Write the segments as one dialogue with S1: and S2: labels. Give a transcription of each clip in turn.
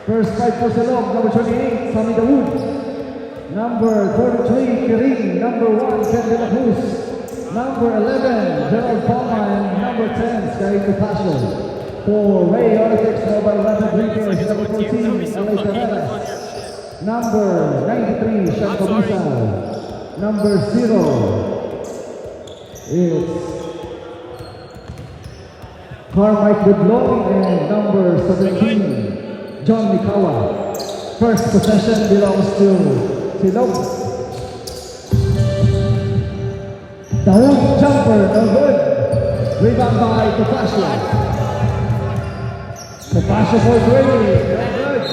S1: First fight for Salog, number 28, Sammy Dawood. Number 43, Kirin. Number 1, Ken De La Cruz. Number 11, Gerald Palma. And number 10, Sky Capasio. For Ray Ortex, Mobile Rapid Retailers. Number 14, LA Carreras. Number 93, Shanto Misal. Number 0 is Carmike Goodlow. And number 17, John Mikawa. First possession belongs to Silog. Dawood jumper, no good. Rebound by Capasio. Capasio for 20, no good.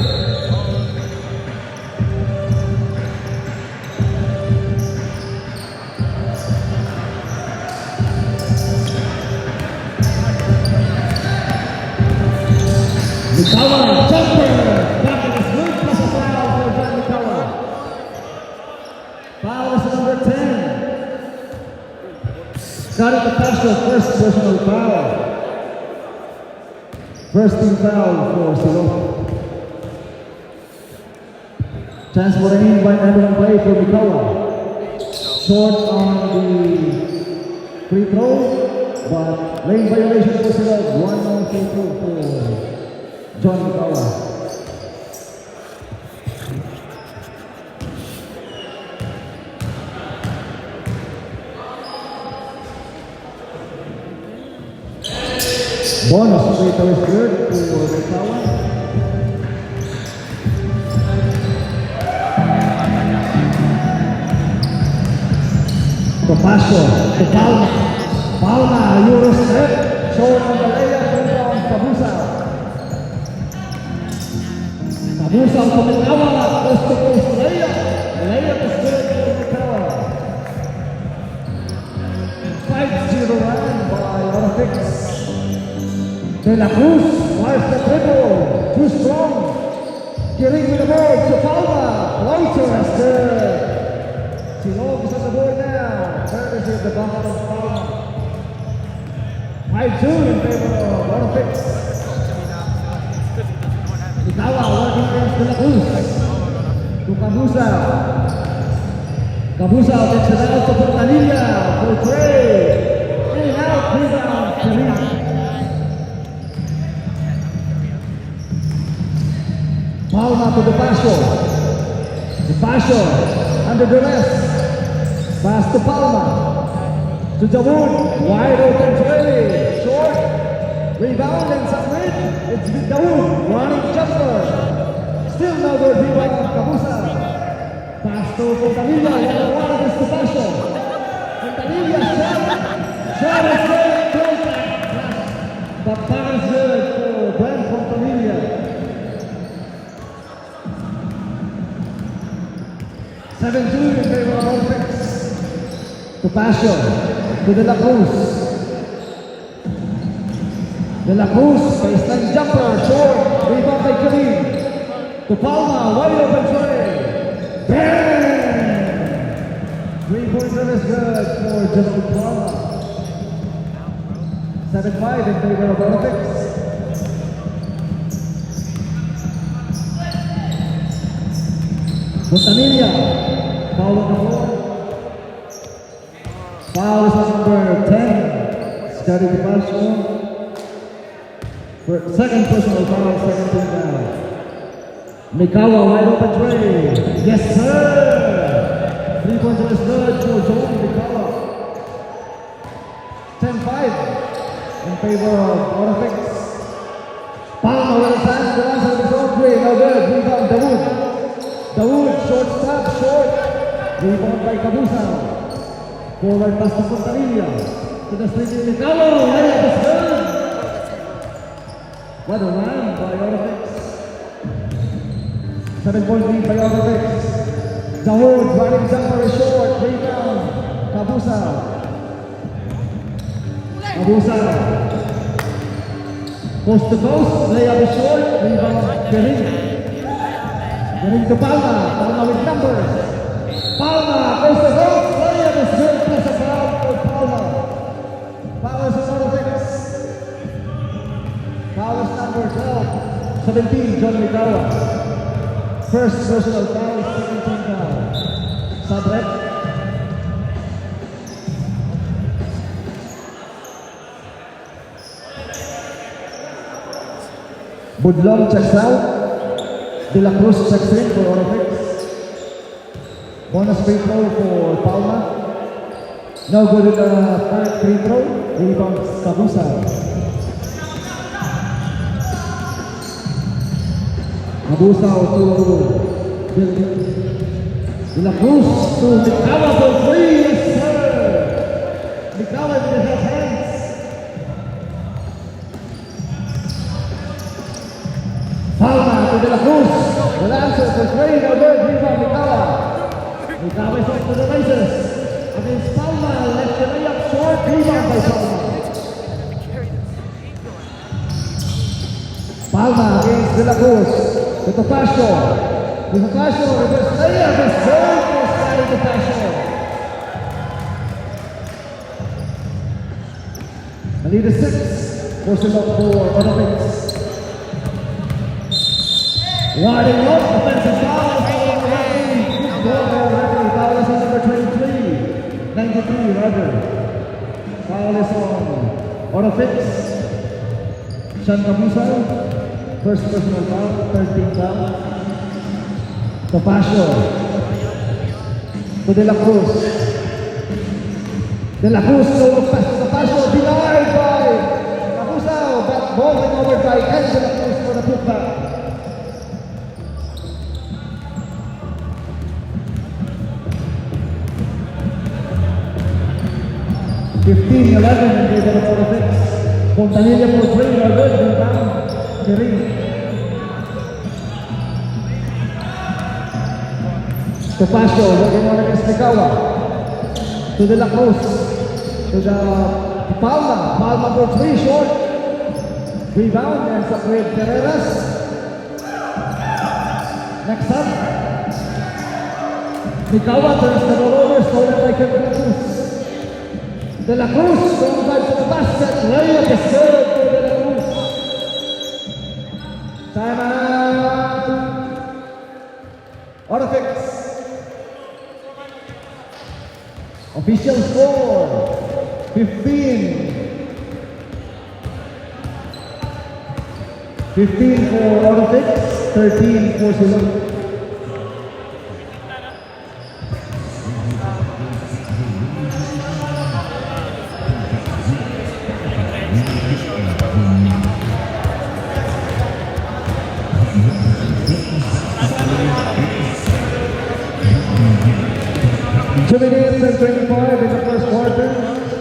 S1: Mikawa, jumper. Bucket is good, plus a foul for John Mikawa. Foul is number 10. Scotty Capasio, first personal foul. First team foul for Silog. Chance for an in-line everyone play for Mikawa. Short on the free throw, but lane violation for Silog. 1-1 free throw for John Mikawa. Bonus free throw is good for Mikawa. Capasio to Palma. Palma, Euro step. Short on the layup, rebound, Kabusa. Kabusa to Mikawa. Coast to coast layup. Layup is good for Mikawa. 5-0 run by Ortex. De La Cruz, wires the triple, too strong. Kirin with the board to Palma, Walter is good. Silog is on the board now, courtesy of the bucket of Palma. 5-2 in favor of Ortex. Mikawa working against De La Cruz. To Kabusa. Kabusa gets it out to Portanilla for Trey. In and out, rebound, Kirin. Palma to Capasio. Capasio under duress. Pass to Palma. To Dawood. Wide open three. Short. Rebound and submit. It's Dawood. Running jumper. Still no good. Rebound. Kabusa. Pass to Fontanilla. Number 1 against Capasio. Fontanilla shot. Shot is good. But that is good for Brent Fontanilla. 7-2 in favor of Ortex. Capasio to De La Cruz. De La Cruz, baseline jumper, short, rebound by Kirin. To Palma, wide open tray. Bang! 3-pointer is good for Gerald Palma. 7-5 in favor of Ortex. Fontanilla. Foul on the floor. Foul is on number 10. Scotty Capasio. Second personal foul, second team foul. Mikawa, wide open tray. Yes, sir! 3-pointer is good for John Mikawa. 10-5 in favor of Ortex. Palma with his hands, the last of his own tray. No good. Rebound, Dawood. Dawood, short stop, short. Rebound by Kabusa. Forward pass to Fontanilla. To the street in Mikawa. Layup is good. What a run by Ortex. 7-point lead by Ortex. Dawood running jumper is short. Rebound. Kabusa. Kabusa. Coast to coast. Layup is short. Rebound. Kirin. Kirin to Palma. Palma with numbers. Palma goes to goal. Layup is good. Plus a foul for Palma. Foul is on Ortex. Foul is number 12. 17, John Ligawa. First personal foul, second team foul. Sabrek. Budlong checks out. De La Cruz checks in for Orofix. Bonus free throw for Palma. No good in the third free throw. Rebounds Kabusa. Kabusa to De La Cruz to Ligawa for three. Yes, sir. Ligawa with his hands. Palma to De La Cruz. Will answer for three. No good. Rebound Ligawa. Ligawa is off to the races. Against Palma, left the layup short. Rebound by Palma. Palma against De La Cruz. To Topacio. To Topacio. Reverse layup is good. This side of Topacio. The lead is 6. Forcing up for Orofix. Warding up. Offensive foul. Foul is on number 23. 93, rather. Foul is on Orofix. Sean Kabusa. First personal foul, third team foul. Topacio. To De La Cruz. De La Cruz goes past Topacio. Denied by Kabusa. Back ball over by De La Cruz for the putback. $15-11 in favor of Orofix. Fontanilla for three, no good, rebound, Kirin. Topacio, working on against Ligawa. To De La Cruz. To the Palma. Palma for three, short. Rebound, ends up with Carreras. Next up. Ligawa turns the ball over, stolen by De La Cruz. De La Cruz going back to the basket. Layup is good for De La Cruz. Timeout. Orofix. Official score 15. 15 for Orofix, 13 for Silog. Minutes and 25 in the first quarter.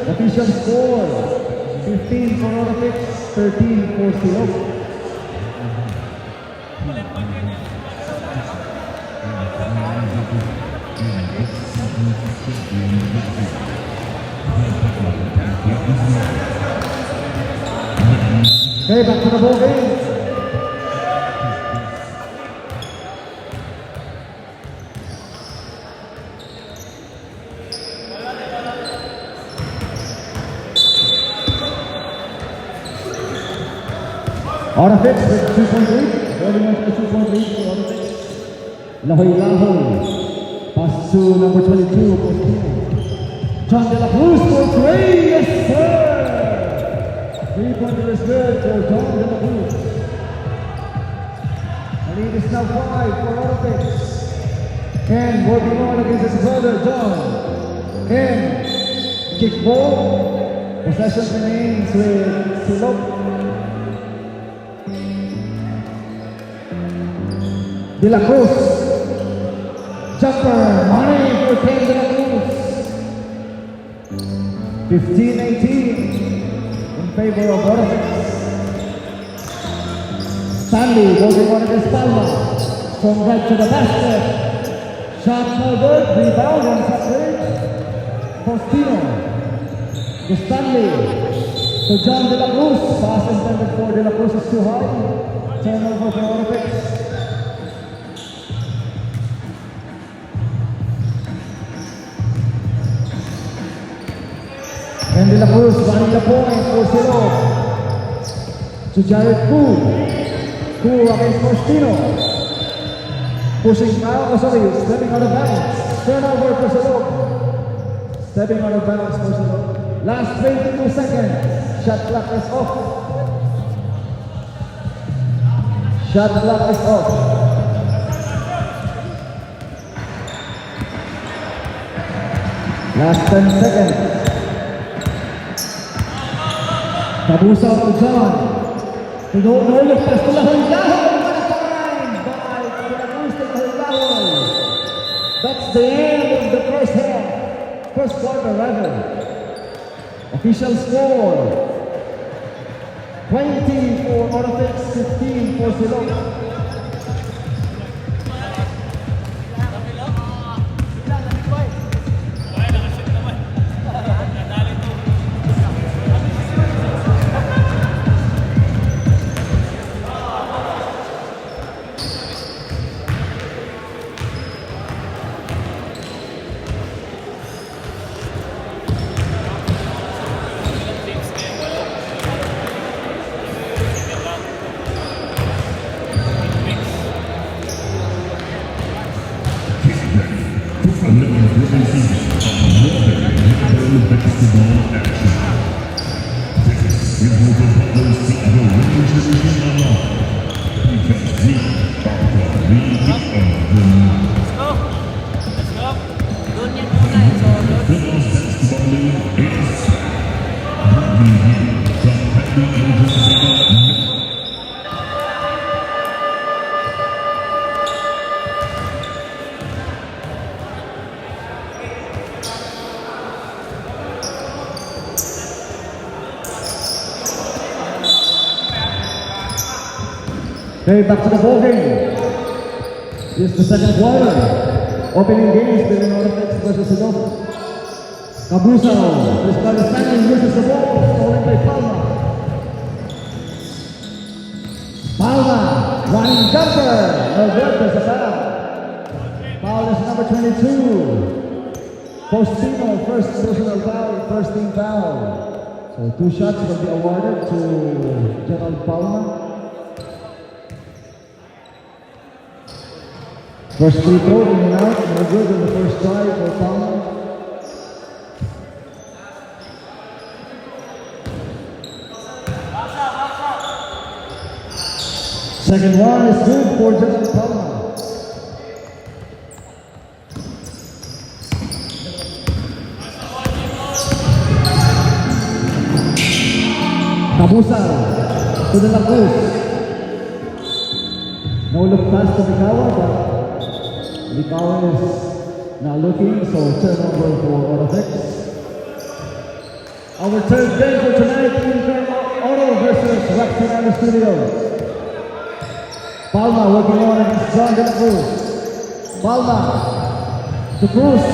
S1: Official score 15 for Orofix, 13 for Silog. Okay, back to the ball game. Orofix with 2-point lead. Holding on to the 2-point lead for Orofix. Lahoy Lahoy. Pass to number 22. John De La Cruz for three. Yes, sir. 3-pointer is good for John De La Cruz. The lead is now 5 for Orofix. Ken working on against his brother John. Ken kick ball. Possession remains with Silog. De La Cruz. Jumper. Money for Ken De La Cruz. 15-18 in favor of Orofix. Stanley holding on against Palma. From right to the basket. Shot no good. Rebound on Sapridge. Faustino. To Stanley. To John De La Cruz. Pass intended for De La Cruz is too high. Turnover for Orofix. And De La Cruz running the point for Silog. To Jared Fu. Cool against Faustino. Pushing foul, oh sorry, stepping out of bounds. Turnover for Salog. Stepping out of bounds for Salog. Last 22 seconds. Shot clock is off. Shot clock is off. Last 10 seconds. Kabusa to John. No look pass to Lahongaho. That's the end of the first half. First quarter rather. Official score. 20 for Orofix, 15 for Silog. Okay, back to the ball game. This is the second quarter. Opening games between Orofix versus Silog. Cabusao, this guy is standing, uses the ball, stolen by Palma. Palma, running jumper. No good, there's a foul. Foul is number 22. Faustino, first personal foul, first team foul. So 2 shots will be awarded to Gerald Palma. First free throw in and out, no good in the first try for Palma. Second one is good for Gerald Palma. Cabusao to the Lacruz. No look pass to Mikawa, but Mikawa is not looking, so turnover for Orofix. Our third game for tonight, Inter Oro versus Raxinano Studios. Palma working on against John de la Cruz. Palma to Cruz.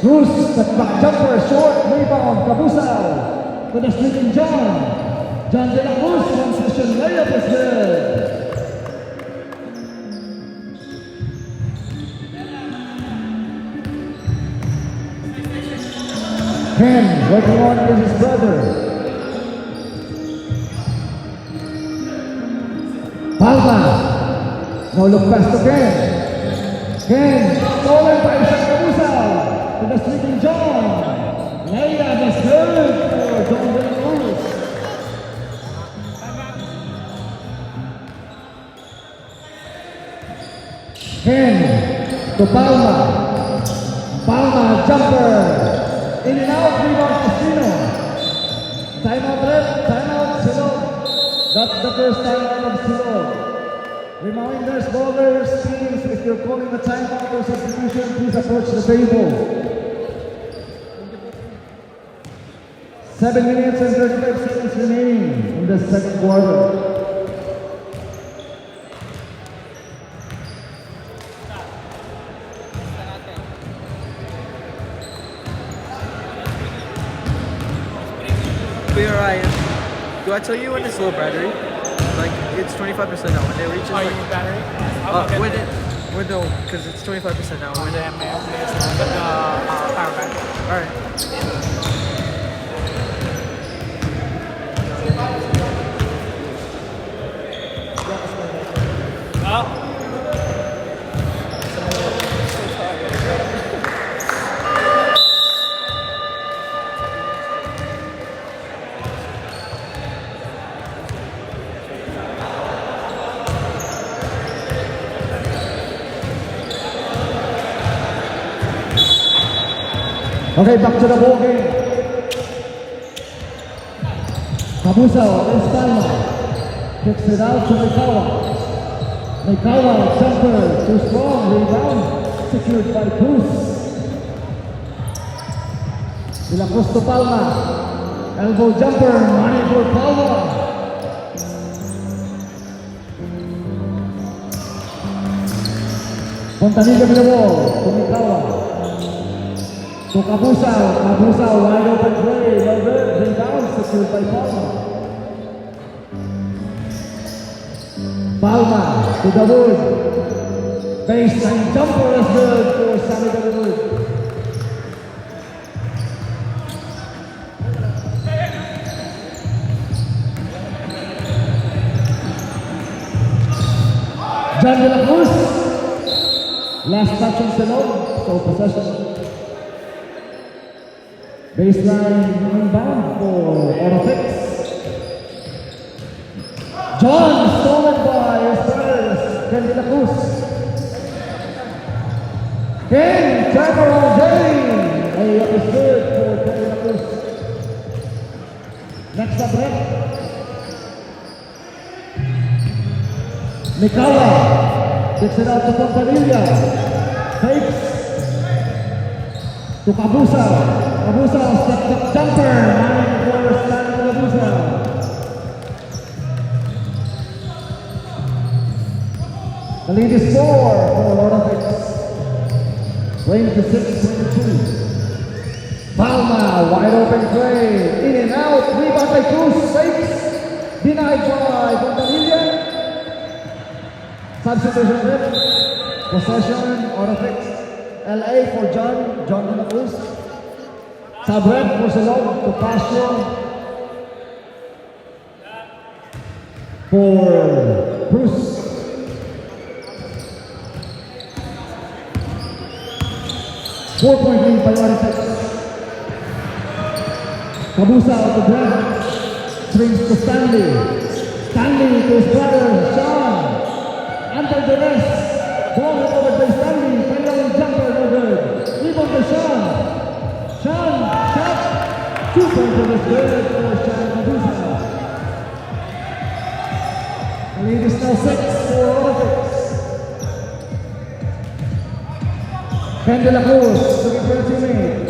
S1: Cruz, the back jumper, short rebound. Cabusao to the streaking John. John de la Cruz, transition layup is good. Ken working on with his brother. Palma. No look pass to Ken. Ken, stolen by Cabusao to the sleeping John. Layup is good for John de la Cruz. Ken to Palma. Palma jumper. In and out, rebound Faustino. Timeout left, timeout Silog. That's the first timeout of Silog. Reminders, ballers, teams, if you're calling a timeout or substitution, please approach the table. 7 minutes and 35 seconds remaining in the second quarter.
S2: Be alright. Do I tell you when it's low battery? Like it's 25% now. When it reaches
S3: Oh,
S2: like
S3: your battery?
S2: when no, because it's 25% now. When it,
S3: Power bank.
S2: alright.
S1: Okay, back to the ball game. Kabusa against Palma. Kicks it out to Mikawa. Mikawa, jumper, too strong, rebound. Secured by Cruz. De La Cruz to Palma. Elbow jumper, money for Palma. Fontanilla with the ball to Mikawa. To Kabusa, Kabusa wide open play, no good, rebound secured by Palma. Palma to Dawood. Baseline jumper is good for Sammy Dawood. John De La Cruz. Last touch on Salon, so possession. Baseline inbound for Orofix. John stolen by Spurs. Ken De La Cruz. Ken, turnaround game. Layup is good for Ken De La Cruz. Next up, Brett. Mikawa kicks it out to Fontanilla. Fakes to Kabusa. Kabusa, step jumper. Money for Stan Kabusa. The lead is 4 for Orofix. 26-22. Palma, wide open play. In and out. Rebound by Cruz. Fakes. Denied by Fontanilla. Substitution rip. Possession, Orofix. LA for John De La Cruz. Sabret for Salon to Pasio. For Cruz. Four-point lead by Orofix. Kabusa out to Brad. Swings to Stanley. Stanley to his brother, Sean. Under the rest, ball over by Stanley, final jumper, no good. Rebound by Sean. Sean, shot. 2-pointer is good for Sean Kabusa. The lead is now 6 for Orofix. Ken De La Cruz looking for a teammate.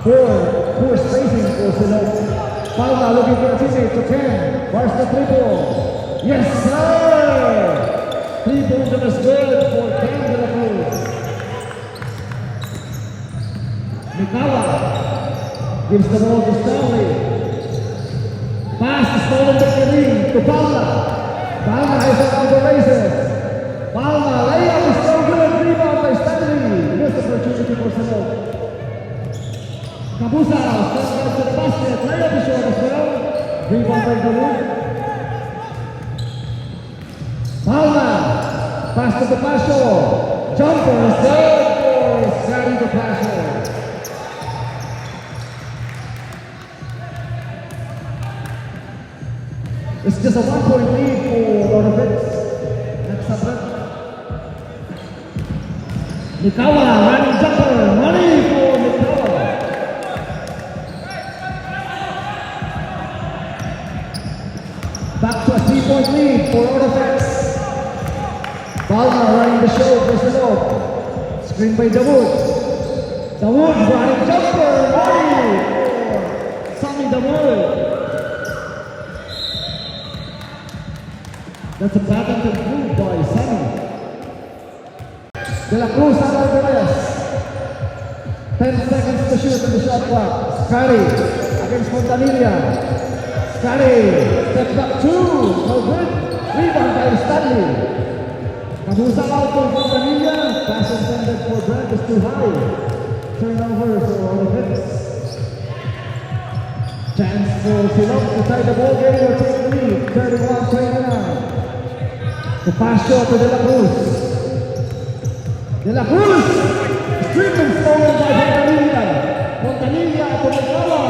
S1: Poor spacing for Salon. Palma looking for a teammate to Ken. Where's the triple? Yes, sir! 3-pointer is good for Ken De La Cruz. Mikawa gives the ball to Stanley. Pass stolen by Karim to Palma. Palma has it on the races. Palma layup is so good. Rebound by Stanley. Missed opportunity for Salon. Kabusa steps to the basket. Layup is short as well. Rebound by Dawood. Palma, pass to the Pasio. Jumper is good for Sammy the Pasio. It's just a 1-point lead for Orofix. Next up, Mikawa running jumper. Money for Mikawa. Back to a 3-point lead for Orofix. Palma running the show for Salon. Screen by Dawood. Dawood running jumper. Money for Sammy Dawood. That's a patented move by Sammy. De La Cruz out of the rest. 10 seconds to shoot in the shot clock. Scotty against Fontanilla. Scotty, step back 2. No good. Rebound by Stanley. Kabusa out for Fontanilla. Pass intended for Brent is too high. Turnover for Orofix. Chance for Salon to tie the ball game or take the lead. 31-29. Topacio to De La Cruz. De La Cruz! Treatment stolen by Fontanilla. Fontanilla to Nicala.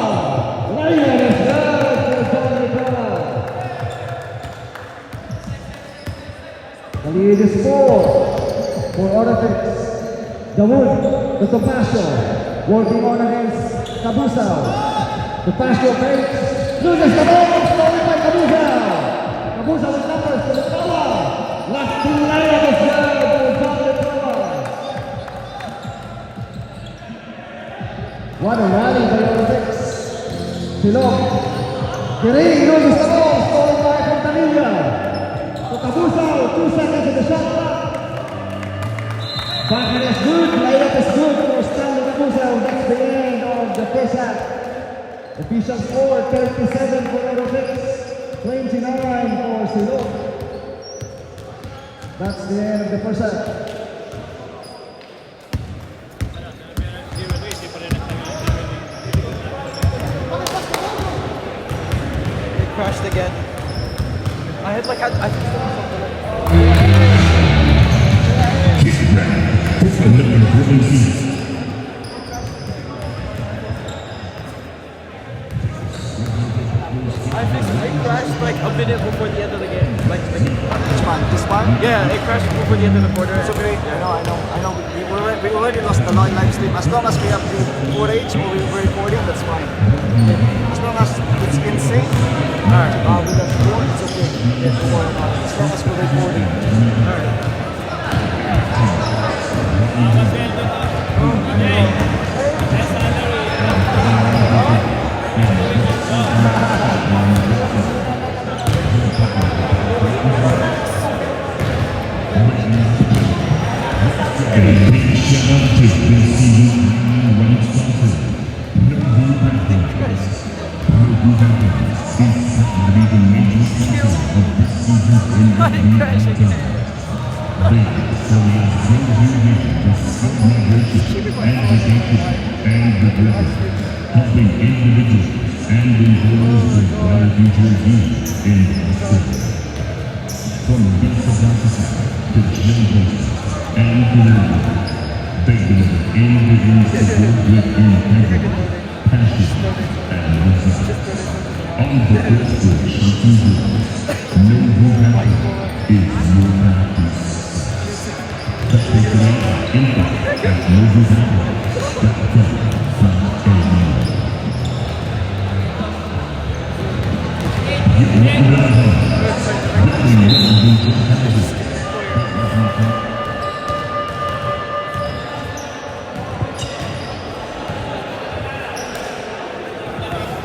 S1: Ryan is there for John Nicala. The lead is 4 for Orifix. Dawood to Topacio. Working on against Cabusao. Topacio fakes. Loses the ball. Stolen by Cabusao. Cabusao with numbers to Nicala. Last two layup is there for John Nicala. What a rally by Orifix. Silog. Kiring loses the ball. Stolen by Fontanilla. To Cabusao. 2 seconds in the shot clock. Bucket is good, layup is good for Stanley Cabusao. That's the end of the first half. Official score 37 for Orifix, 29 for Silog. That's the end of the first half.
S2: It crashed again. I had like, I think something. I think it crashed like a minute before the end of the game. Like,
S3: Which one? This one?
S2: yeah, it crashed before the end of the quarter.
S3: It's okay. I know. We already lost the live stream. As long as we have the footage or we're recording, that's fine. As long as it's insane,
S2: Alright.
S3: with the score, it's okay. Don't worry about it. As long as we're recording.
S4: Helping individuals and employers with brighter futures in hospitals. From basic officers to children and community, they deliver individuals to work with integrity, passion, and results. On the Pittsburgh Shelton Group, know who happy is your happy. Touch takeaway info at knowwhohappy.com.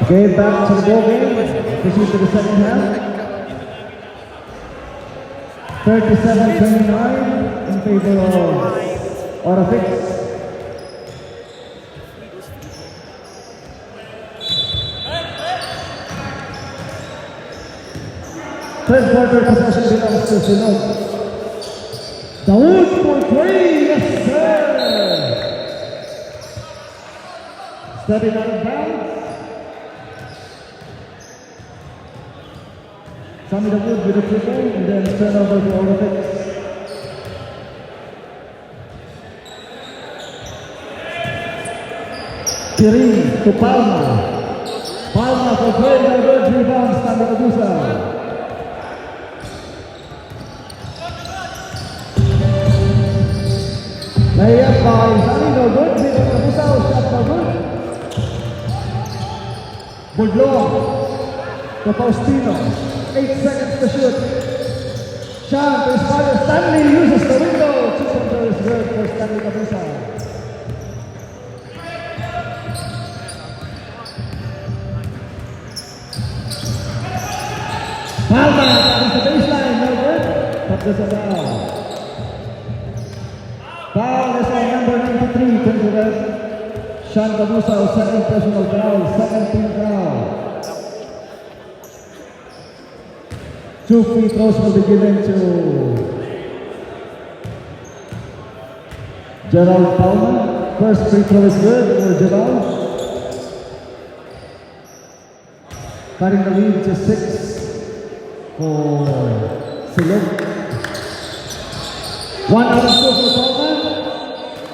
S1: Okay, back to the ball game. Proceed to the second half. 37-29 in favor of Orifix. Third quarter possession belongs to Silog. Dawood for 3, yes sir! Stepping out of bounds. Sammy Dawood with a triple and then turnover to Orifix. Kiring to Palma. Palma for 3, no good rebound, Stanley Cabusao. Layup by Sammy, no good. Stanley Cabusao, shot no good. Budlong to Faustino. 8 seconds to shoot. Sean to his father. Stanley uses the window. 2 pointers is good for Stanley Cabusao. Palma is the baseline. No good. But there's a foul. Foul is on number 93. Considered Sean Cabusao, second personal foul. 17th foul. 2 free throws will be given to Gerald Palma. First free throw is good for Gerald. Cutting the lead to 6 for Silog. 1 out of 2 for Palma.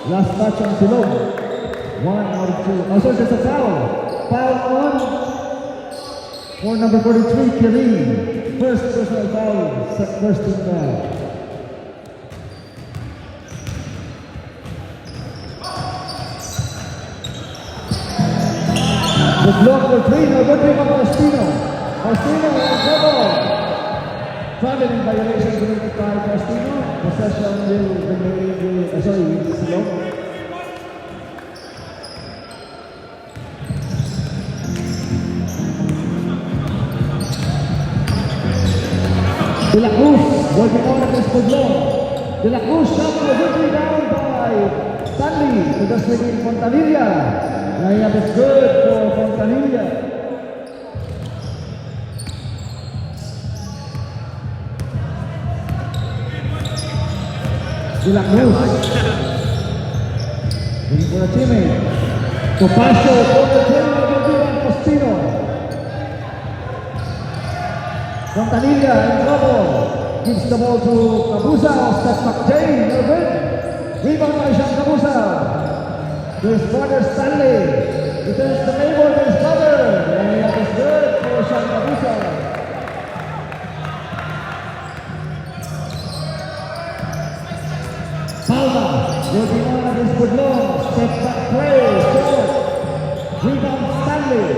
S1: Last touch on Silog. 1 out of 2. Oh, so there's a foul. Foul on for number 43, Kirin. First personal foul, first team foul. The block for 3, no good pick of Faustino. Faustino in trouble. Traveling violation committed by Faustino. Possession will remain, Silog. De La Cruz working on against Podlon. De La Cruz shot for a good rebound by Stanley to the swinging Fontanilla. Layup is good for Fontanilla. De La Cruz. Looking for a teammate. Topacio for the teammate. Good rebound, Postino. Fontanilla in trouble. Gives the ball to Cabusa. Step back Jay. No good. Rebound by Sean Cabusa. To his brother Stanley. Returns the neighbor to his brother. Layup is good for Sean Cabusa. Palma working on against Budlong. Step back play. Short. Rebound Stanley.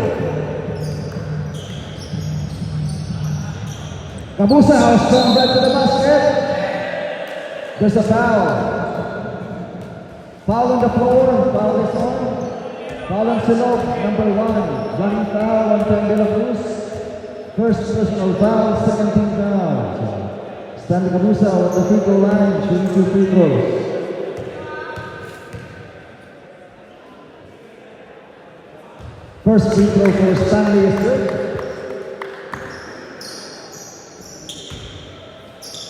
S1: Cabusa strong back to the basket. There's a foul. Foul on the floor. Foul is on. Foul on Silog, number 1. Running foul on De La Cruz. First personal foul, second team foul. Stanley Cabusa at the free throw line, shooting 2 free throws. First free throw for Stanley is good.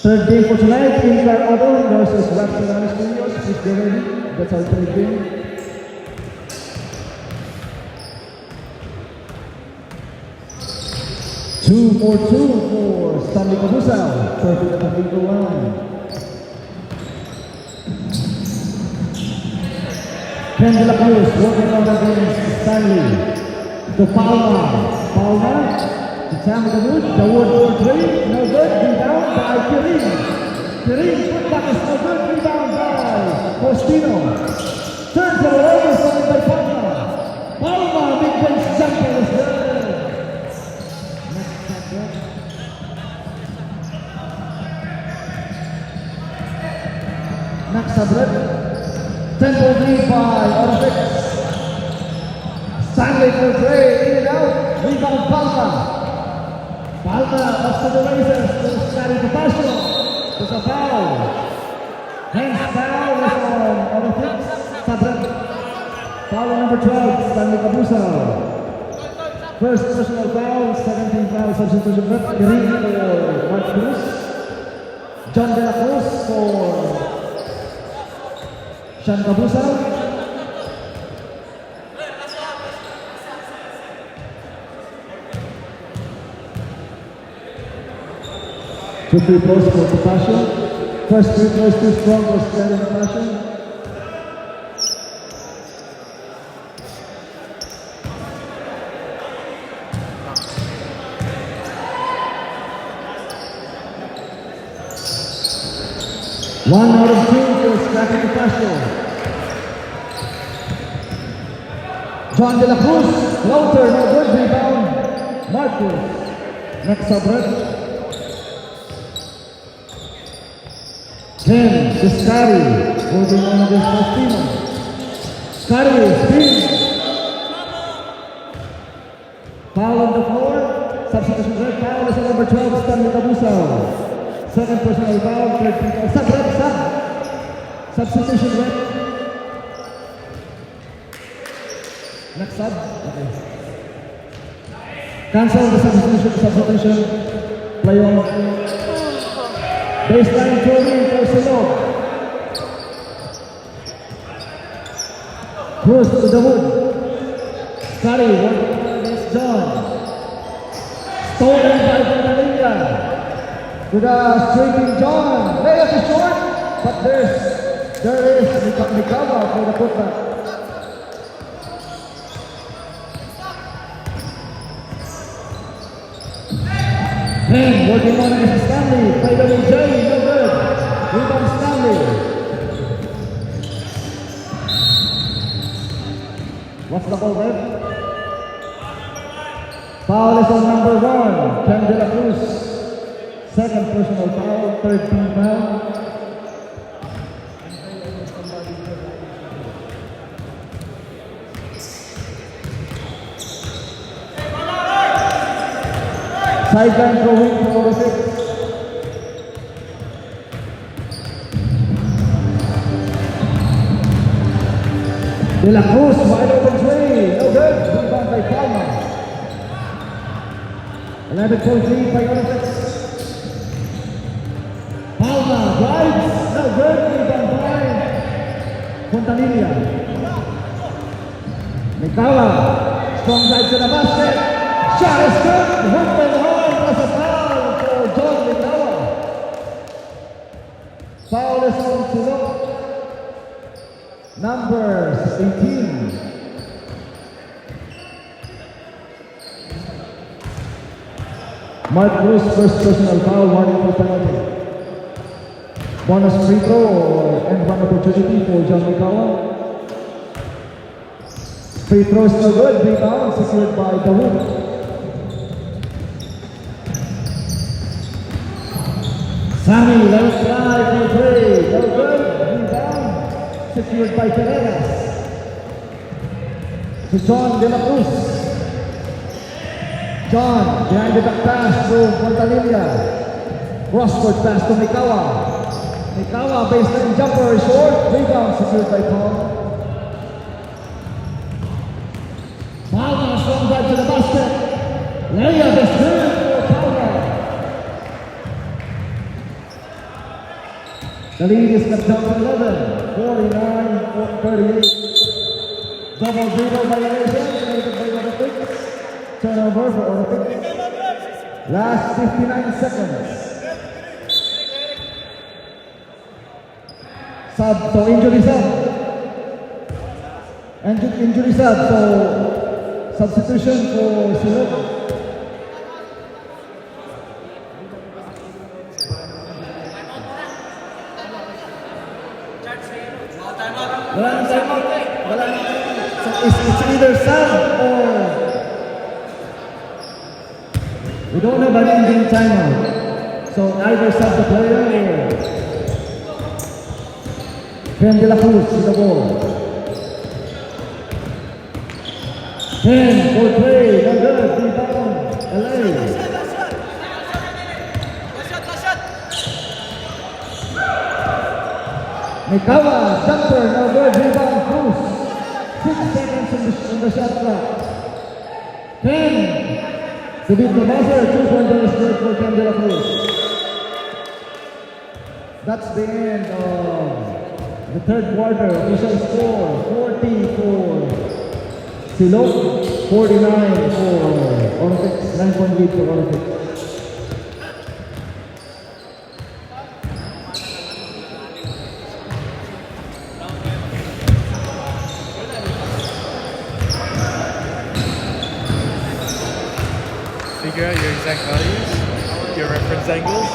S1: Third game for tonight, Incar Auto versus Raptor Studios. Please get ready. That's our third game. Two for Stanley Cabusa. Perfect at the free throw line. Ken De La Cruz working on against Stanley. To Palma. Palma. To Sam Dawood for 3. No good. Rebound by Kirin. Kirin, putback is no good. Rebound by Postino. Turn for the Rovers by Palma. Palma, big bench jumper is good. Max Sabret. Temple lead by Orfix. Stanley for 3. In and out. Rebound Palma. Palma up to the races. To Scotty Topacio. There's a foul. Hence foul is on Orfix. Sabret. Foul on number 12. Stanley Cabusa. First personal foul. 17 foul. Substitution rep. Kirin for Mark Cruz. John De La Cruz for Sean Cabusa. Two free throws for Topacio. First free throw is too strong for Stanley Topacio. One out of 2 for Scotty Topacio. John De La Cruz, floater, no good, rebound. Marcus, next Sabret. Ken, to Scotty, holding on against Faustino. Scotty, spin. Foul on the floor. Substitution red foul is on number 12, Stanley Cabusa. Second personal foul, third people. Substitution red. Next sub. Okay. Cancel the substitution. Play on. Baseline throwing for Silog. Cruz to the wood. Scotty working against John. Stolen by Fontanilla. To the streaking John. Layup is short. but there is Mikawa for the putback. Pen working on is Stanley, played away Jay, no good. Rebound Stanley. What's the ball there? Foul is on number 1, Ken De La Cruz. Second personal foul, third team foul. Sideline throwing for the 6. De La Cruz, wide open three, no good. Rebound by Palma. 11-point lead by Olympics. Palma drives, no good. Rebound by Fontanilla. Mikawa, strong drive to the basket. Shot is good. Hook and home as a foul for John Mikawa. Foul is on Silo. Number 18. Mark Cruz, first personal foul, warning for penalty. Bonus free throw or end one opportunity for John Mikawa. Free throw is no good, rebound secured by Dawood. Sammy, let us try for three, no good, rebound secured by Pereras. To John De La Cruz. John, behind the back pass to Fontanilla. Crosscourt pass to Mikawa. Mikawa, baseline jumper, short, rebound secured by Paul. Palma, strong drive to the basket. Layup is good for Palma. The lead is cut down to 11, 49-38. Double dribble violation, made by Olympics. Turnover for Olympics. Last 59 seconds. Sub, so injury sub. Injury sub, so substitution for Silo. So it's either sub or we don't have an ending timeout. So either sub the player or Ken De La Cruz with the ball. 10 for 3, no good, rebound, LA. Mikawa, jumper, no good, rebound, Cruz. 6 seconds in the shot clock. 10 to beat the buzzer, 2-point is good for Ken De La Cruz. That's the end of the third quarter. Official score, 40 for Silo, 49 for Olympics, 9-point lead for Olympics.
S2: Figure out your exact values, your reference angles,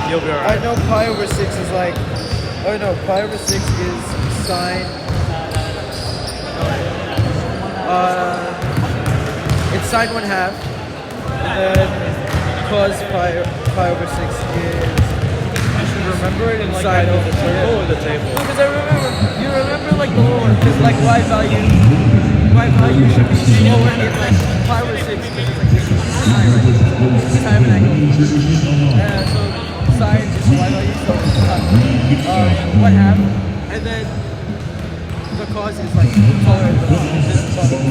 S2: you'll be alright.
S5: I know pi over 6 is like, oh no, pi over 6 is sine. It's sine 1/2, and then cos pi over 6 is.
S2: You should remember it in like
S5: Side
S2: either
S5: of
S2: the circle or the table.
S5: Because you remember like the little one, because like y value should be slower in like pi over 6, because it's like this sine, right? It's kind of an angle. So sine is y value, so 1/2, and then the cos is like taller than this bubble.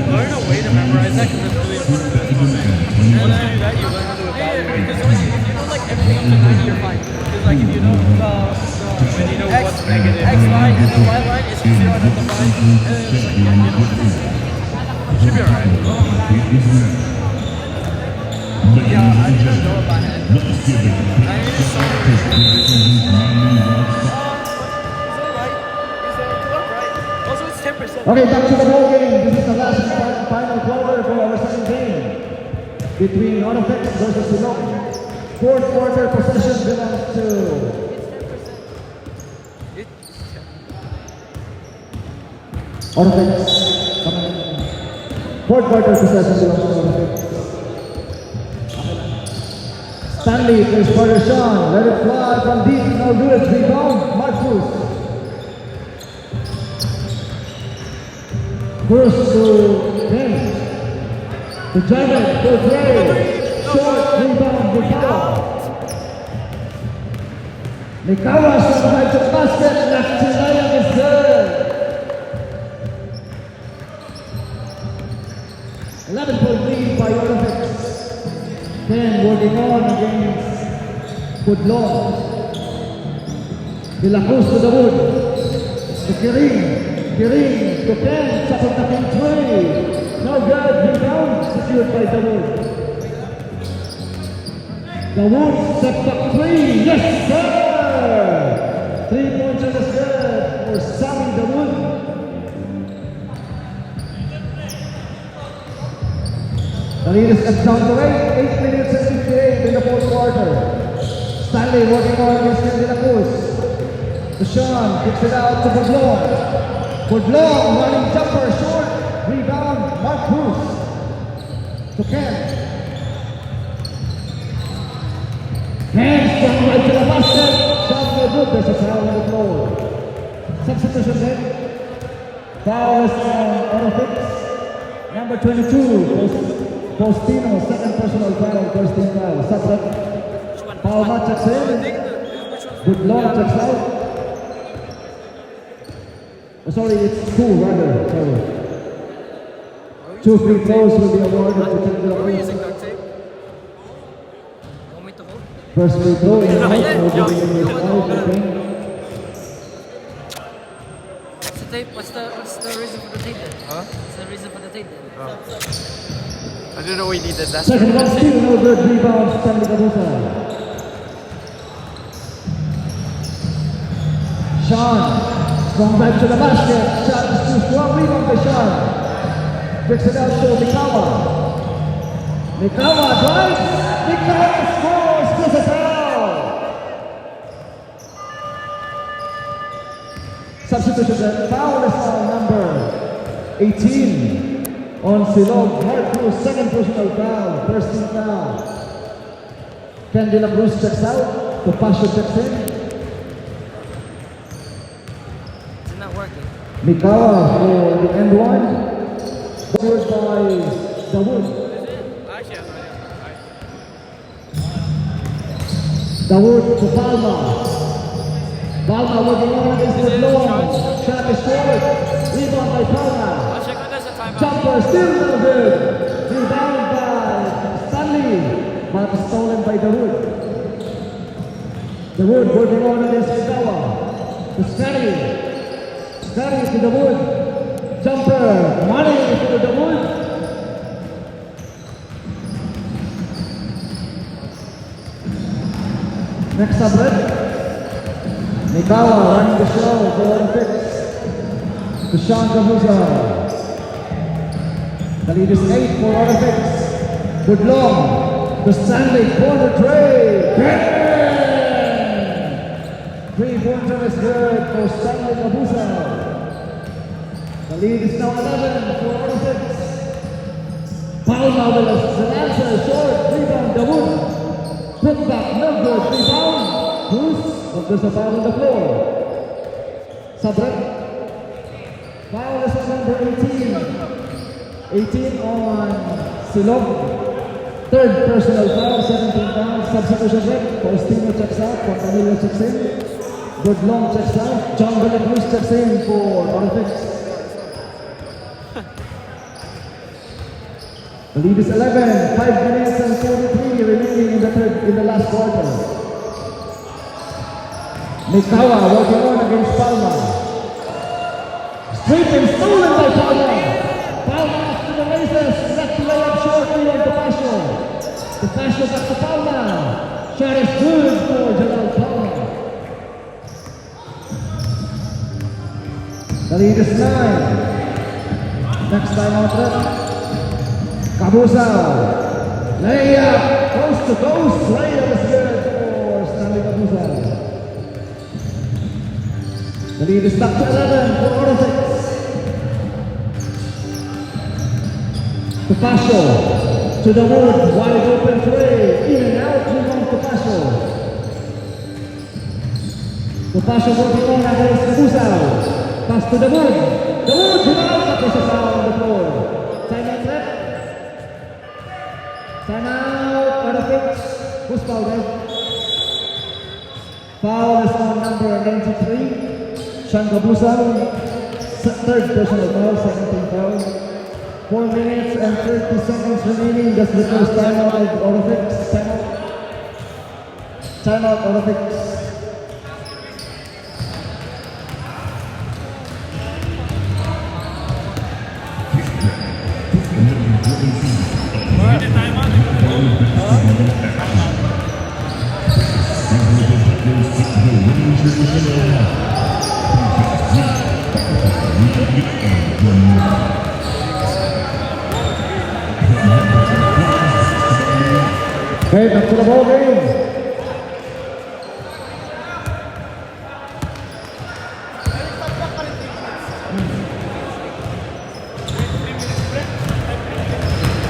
S2: Learn a way to memorize that because it's really important. And once you do that, you learn how to evaluate.
S5: Because if you know like everything up to 90, you're fine. Because like if you know
S2: When you know
S5: X,
S2: what's negative.
S5: X line and the Y line is 0 and the line, and then it's like, yeah, you know,
S2: Should be alright. Yeah, I didn't know about it.
S4: Let's give it a
S2: I just saw it. It's alright. It's alright. Also, it's 10%.
S1: Okay, back to the ball game. This is the last final quarter for our second game between Autofix versus Silog. Fourth quarter possession belongs to Autofix. Fourth quarter possession belongs to Autofix. Stanley plays for Sean. Let it fly from deep. No good. Rebound. Marcus. First to Ken. To Jared. To Trey. Short. Rebound. Mikawa sa right to basket. Nakchilayang is good. 11-point lead by Olympics. Ken working on against Woodlawn. De La Cruz to the wood. To Kirin. Kirin to Ken. Top of the pin three. No good. Rebound. Secured by the wood. The wood step back three. Yes, sir! 3 points on the set for Sammy the wood. The lead is cut down to 8 minutes and 58 in the fourth quarter. Stanley working on against Ken De La Cruz. Deshaun kicks it out to Woodlawn. Woodlawn running jumper short. Rebound Mark Cruz. To Ken. Ken strong right to the basket. Shot no good. There's a foul on the floor. Substitution then. Foul is on Autofix. Number 22. Postino, second personal foul, first team foul. Subtract. Palma checks in. Good long checks out. Oh, sorry, it's 2 rather. Sorry. 2 free throws will be awarded to Ken De La
S2: Are we
S1: Cruz.
S2: using duct tape?
S5: Want me to hold?
S1: First free throw in the house will be
S5: What's the tape? What's the reason for the tape then?
S2: Huh?
S5: What's the reason for the tape then?
S2: I didn't know we needed that.
S1: Second one, still no good. Rebound, Stanley Cabusa. Sean, strong back to the basket. Shot is too strong. Rebound by Sean. Brings it out to Mikawa. Mikawa drives. Mikawa scores. Plus a foul. Substitution then. Foul is on number 18. On Silog, Marcus, second personal foul, first team foul. Ken De La Cruz checks out, Topasio checks in.
S5: It's not working.
S1: Mikawa for the end one. Scored by Dawood.
S2: Actually,
S1: Dawood to Palma. Palma working on against the Woodlawn. Shot is short. Rebound by Palma.
S5: I'll check when there's a timeout.
S1: Jumper still no good. Rebound by Stanley. But stolen by Dawood. Dawood working on against Mikawa. To Stanley. Stanley to Dawood. Jumper. Money to Dawood. Next up, red. Mikawa running the show for the fix. To Sean Cabusa. The lead is 8 for Autofix. Good long. To Stanley, corner tray. Bang! 3-pointer is good for Stanley Cabusa. The lead is now 11 for Autofix. Palma will answer. Short. Rebound. Dawood. Put back. No good. Rebound. Cruz. But there's a foul on the floor. Sabret. Foul is on number 18. 18 on Silog. Third personal foul, 17 fouls. Substitution red. Faustino checks out. Camilo checks in. Good long checks out. John De La Cruz checks in for Autofix. The lead is 11. 5 minutes and 43 remaining in the last quarter. Mikawa working on against Palma. Straight and stolen by Palma. Palma to the races. Left layup short. Leon Topasio. The pass was up to Palma. Shot is good for Jalal Palma. The lead is 9. Next time out left. Cabuzao. Layup. Coast to coast. Layup is good for Stanley Cabuzao. The lead is back to 11 for Orofix. To Pasho. To the wood. Wide open three. In and out. Rebound to Pasho. To Pasho working on against Cabuzao. Pass to the wood. The wood. Rebound. There's a foul on the floor. Time out left. Time out. Orofix. Who's fouled there? Foul is on number 93. Sean Cabuzao. Third personal foul. 17 foul. 4 minutes and 30 seconds remaining. That's the first timeout of Orofix. Timeout Orofix. Okay, back to the ball game.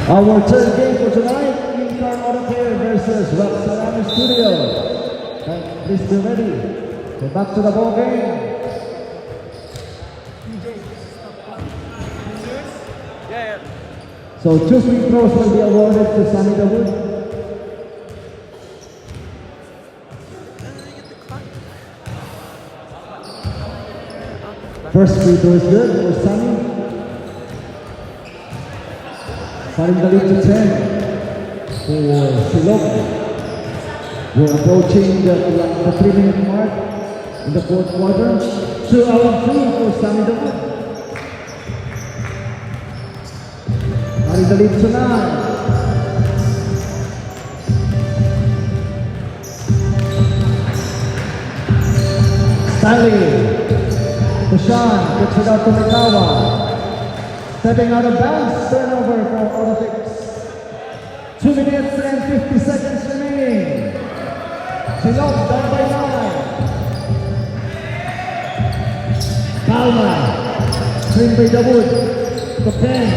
S1: Our third game for tonight, In-Car Auto Care versus Roxanne Studio. Okay, please be ready. Okay, back to the ball game.
S5: Yeah.
S1: So 2 free throws will be awarded to Sammy Dawood. First free throw is good for Sammy. Starting the lead to 10 for Silog. We're approaching the 3-minute mark in the fourth quarter. 2 out 2 for Sammy Dawood. Starting the lead to 9. Stanley. Deshaun gets it out to Mikawa. Stepping out of bounds, turnover for Orofix. 2 minutes and 50 seconds remaining. Silog down by 9. Palma. Swing by Dawood. To 10.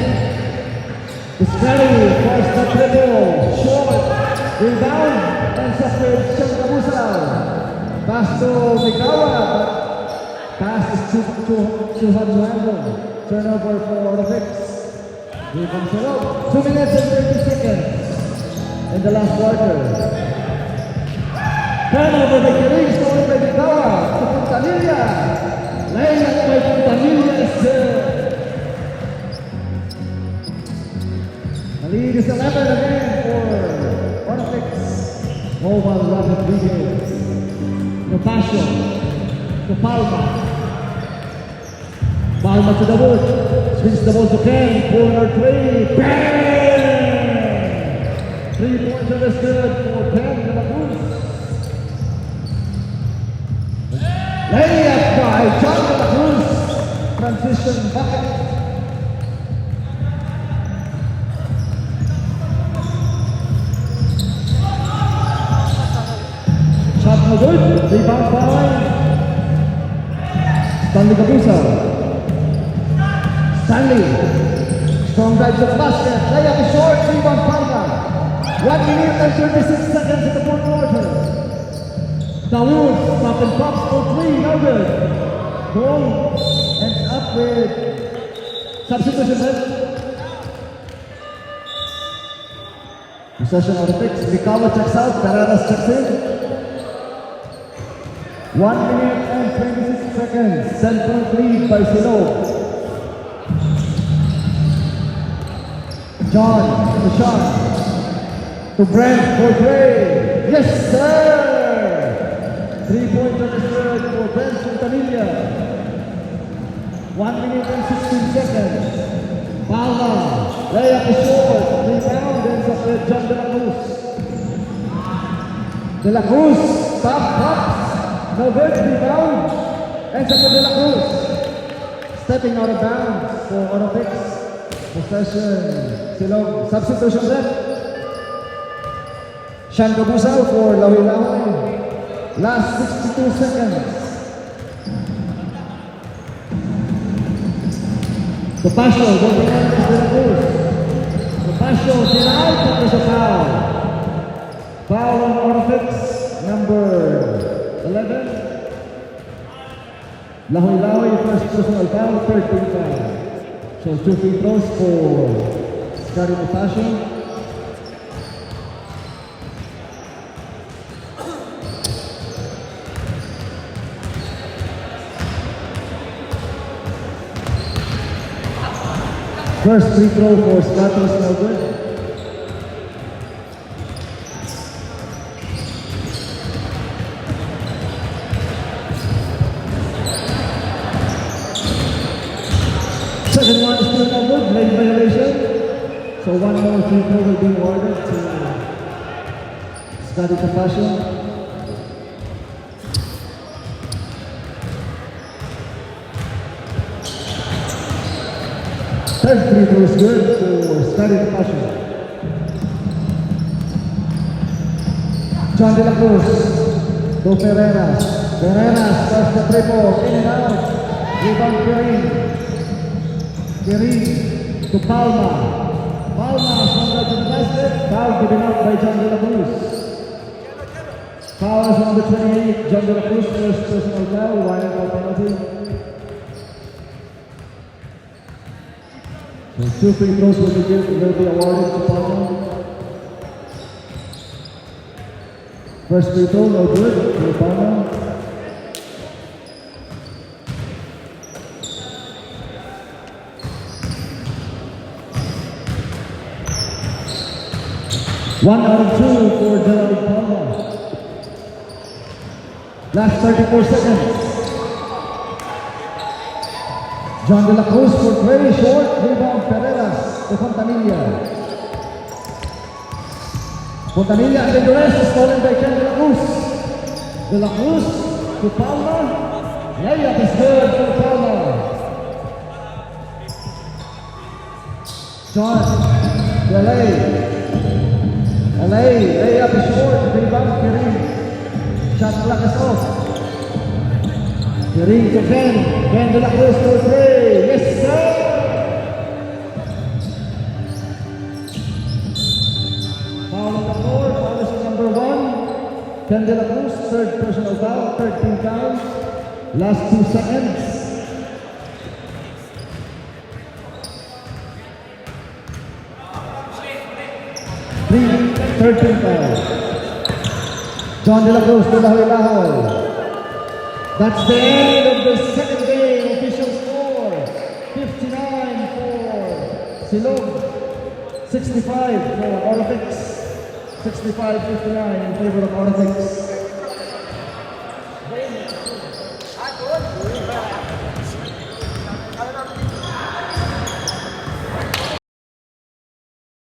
S1: Iscari forced the dribble. Short. Rebound. Ends up with Sean Cabuzao. Pass to Mikawa. Pass is too hard to handle. Turnover for Orofix. Here comes Silog. 2 minutes and 30 seconds in the last quarter. Turnover by Kirin, stolen by Mikawa. To Puntanilla. Layup by Puntanilla is good. The lead is 11 again for Orofix. Mobile rapid video. To Pasho. To Palma. Palma to the wood. Swings the ball to Ken. Corner 3. Bang! 3-pointer is good for Ken de la Cruz. Layup by John de la Cruz. Transition bucket. Shot no good. Rebound by Stanley Cabuzao. Stanley, strong drive to the basket, layup is short, rebound Palma. 1 minute and 36 seconds in the fourth quarter. Dawood, stop and pops for 3, no good. Goal ends up with substitution help. Possession of the fix, Mikawa checks out, Carreras checks in. 1 minute and 26 seconds, 10-point lead by Silog. John, to Sean, to Brent for Gray. Yes, sir! 3-pointer is good for Brent Puntanilla. 1 minute and 16 seconds. Palma, layup is short, rebound, ends up with John De La Cruz. De La Cruz, top, no good, rebound, ends up with De La Cruz. Stepping out of bounds for Orofix. Possession, Silog, substitution left. Sean Cabusao for Lawi-Lawi. Last 62 seconds. Topacio, going in to De La Cruz. Topacio denied, but there's a foul. Foul on Orofix, number 11. Lawi-Lawi, first personal foul, third team foul. So 2 free throws for Scotty Topacio. First free throw for Scott was no good. Second one is still no good, late violation. So one more free throw will be awarded to Scotty Topacio. Third free throw is good for Scotty Topacio. John De La Cruz to Ferreras. Ferreras starts the triple, in and out. Rebound Kirin. Kirin to Palma. Palma from the basket. Foul given up by John De La Cruz. Foul is number 28. John De La Cruz, first personal foul, 1 and 4 penalty. So 2 free throws will be awarded to Palma. First free throw, no good to Palma. One out of 2 for Gerald Palma. Last 34 seconds. John De La Cruz for very short, rebound Ferreras to Fontanilla. Fontanilla and the rest is stolen by Ken De La Cruz. De La Cruz to Palma. Layup is good for Palma. John, LA, layup is short, rebound Kirin. Shot clock is off. Kirin to Ken De La Cruz for 3. Yes, sir! Foul on the floor, foul is number 1. Ken De La Cruz, third personal foul, 13 fouls. Last 2 seconds. 13 fouls. John De La Cruz to Lahoy. That's the end of the second game. Official score 59 for Silog, 65 for Orofix, 65-59 in favor of Orofix.